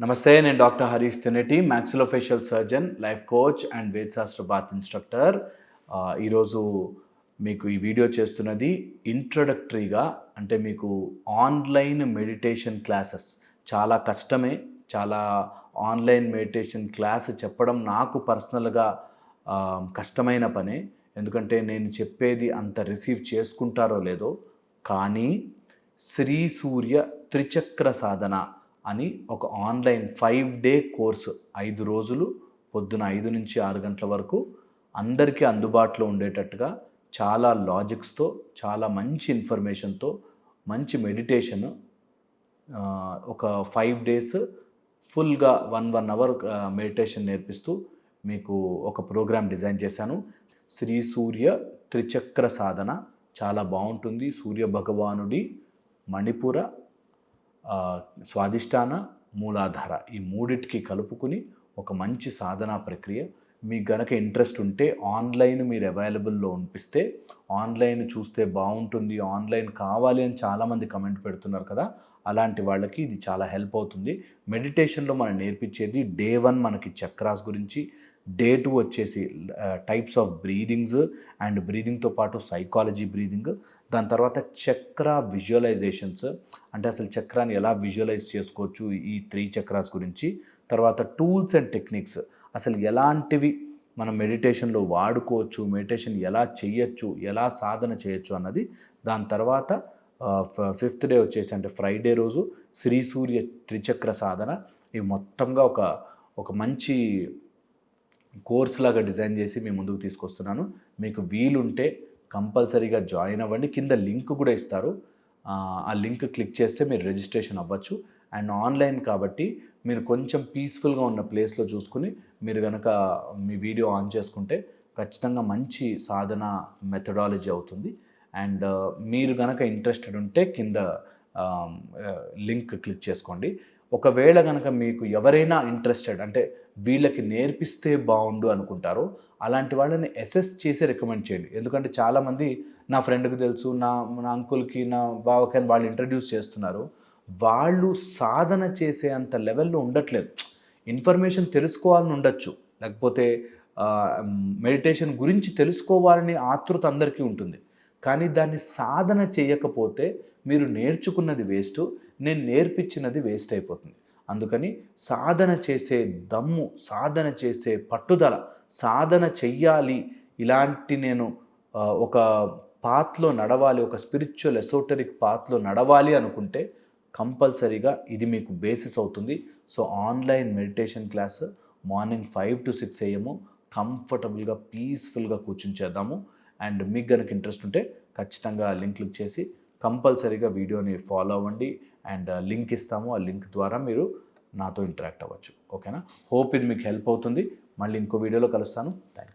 నమస్తే, నేను doctor Harish Teneti, maxillofacial surgeon, life coach and వేదశాస్త్ర బాత్ ఇన్స్ట్రక్టర్. ఈరోజు మీకు ఈ వీడియో చేస్తున్నది ఇంట్రొడక్టరీగా, అంటే మీకు ఆన్లైన్ మెడిటేషన్ క్లాసెస్ చాలా కష్టమే. చాలా ఆన్లైన్ మెడిటేషన్ క్లాస్ చెప్పడం నాకు పర్సనల్గా కష్టమైన పనే. ఎందుకంటే నేను చెప్పేది అంత రిసీవ్ చేసుకుంటారో లేదో, కానీ శ్రీ సూర్య త్రిచక్ర సాధన అని ఒక ఆన్లైన్ 5-డే కోర్సు, 5 రోజులు పొద్దున 5 నుంచి 6 గంటల వరకు అందరికీ అందుబాటులో ఉండేటట్టుగా చాలా లాజిక్స్తో, చాలా మంచి ఇన్ఫర్మేషన్తో, మంచి మెడిటేషన్, ఒక 5 డేస్ ఫుల్గా 1 అవర్ మెడిటేషన్ నేర్పిస్తూ మీకు ఒక ప్రోగ్రామ్ డిజైన్ చేశాను. శ్రీ సూర్య త్రిచక్ర సాధన చాలా బాగుంటుంది. సూర్య భగవానుడి మణిపుర, స్వాదిష్టాన, మూలాధార ఈ మూడిటికి కలుపుకుని ఒక మంచి సాధనా ప్రక్రియ. మీకు గనక ఇంట్రెస్ట్ ఉంటే ఆన్లైన్ మీరు అవైలబుల్లో ఉంపిస్తే, ఆన్లైన్ చూస్తే బాగుంటుంది, ఆన్లైన్ కావాలి అని చాలామంది కమెంట్ పెడుతున్నారు కదా, అలాంటి వాళ్ళకి ఇది చాలా హెల్ప్ అవుతుంది. మెడిటేషన్లో మనం నేర్పించేది డే 1 మనకి చక్రాస్ గురించి, డే 2 వచ్చేసి టైప్స్ ఆఫ్ బ్రీదింగ్స్ అండ్ బ్రీదింగ్తో పాటు సైకాలజీ బ్రీదింగ్, దాని తర్వాత చక్ర విజువలైజేషన్స్, అంటే అసలు చక్రాన్ని ఎలా విజువలైజ్ చేసుకోవచ్చు ఈ 3 చక్రాస్ గురించి, తర్వాత టూల్స్ అండ్ టెక్నిక్స్, అసలు ఎలాంటివి మనం మెడిటేషన్లో వాడుకోవచ్చు, మెడిటేషన్ ఎలా చేయొచ్చు, ఎలా సాధన చేయొచ్చు అన్నది. దాని తర్వాత 5th డే వచ్చేసి అంటే ఫ్రైడే రోజు శ్రీ సూర్య త్రిచక్ర సాధన. ఇవి మొత్తంగా ఒక మంచి కోర్స్ లాగా డిజైన్ చేసి మీ ముందుకు తీసుకొస్తున్నాను. మీకు వీలుంటే కంపల్సరీగా జాయిన్ అవ్వండి. కింద లింక్ కూడా ఇస్తారు, ఆ లింక్ క్లిక్ చేస్తే మీరు రిజిస్ట్రేషన్ అవ్వచ్చు. అండ్ ఆన్లైన్ కాబట్టి మీరు కొంచెం పీస్ఫుల్గా ఉన్న ప్లేస్లో చూసుకుని మీరు కనుక మీ వీడియో ఆన్ చేసుకుంటే ఖచ్చితంగా మంచి సాధన మెథడాలజీ అవుతుంది. అండ్ మీరు కనుక ఇంట్రెస్టెడ్ ఉంటే కింద లింక్ క్లిక్ చేసుకోండి. ఒకవేళ కనుక మీకు ఎవరైనా ఇంట్రెస్టెడ్, అంటే వీళ్ళకి నేర్పిస్తే బాగుండు అనుకుంటారో అలాంటి వాళ్ళని అసెస్ చేసి రికమెండ్ చేయండి. ఎందుకంటే చాలామంది నా ఫ్రెండ్కి తెలుసు, నా అంకుల్కి, నా బావకి అని వాళ్ళు ఇంట్రడ్యూస్ చేస్తున్నారు. వాళ్ళు సాధన చేసే అంత లెవెల్లో ఉండట్లేదు. ఇన్ఫర్మేషన్ తెలుసుకోవాలని ఉండొచ్చు, లేకపోతే మెడిటేషన్ గురించి తెలుసుకోవాలని ఆతృత అందరికీ ఉంటుంది. కానీ దాన్ని సాధన చేయకపోతే మీరు నేర్చుకున్నది వేస్ట్, నేను నేర్పించినది వేస్ట్ అయిపోతుంది. అందుకని సాధన చేసే దమ్ము, సాధన చేసే పట్టుదల, సాధన చెయ్యాలి, ఇలాంటి నేను ఒక పాత్లో నడవాలి, ఒక స్పిరిచువల్ ఎసోటరిక్ పాత్లో నడవాలి అనుకుంటే కంపల్సరీగా ఇది మీకు బేసిస్ అవుతుంది. So online meditation class morning 5 to 6 AM కంఫర్టబుల్గా పీస్ఫుల్గా కూర్చుని చేద్దాము. అండ్ మీకు కనుక ఇంట్రెస్ట్ ఉంటే ఖచ్చితంగా లింక్ క్లిక్ చేసి కంపల్సరీగా వీడియోని ఫాలో అవ్వండి. అండ్ లింక్ ఇస్తాము, ఆ లింక్ ద్వారా మీరు నాతో ఇంటరాక్ట్ అవ్వచ్చు. ఓకేనా? హోప్ ఇది మీకు హెల్ప్ అవుతుంది. మళ్ళీ ఇంకో వీడియోలో కలుస్తాను. Thank you.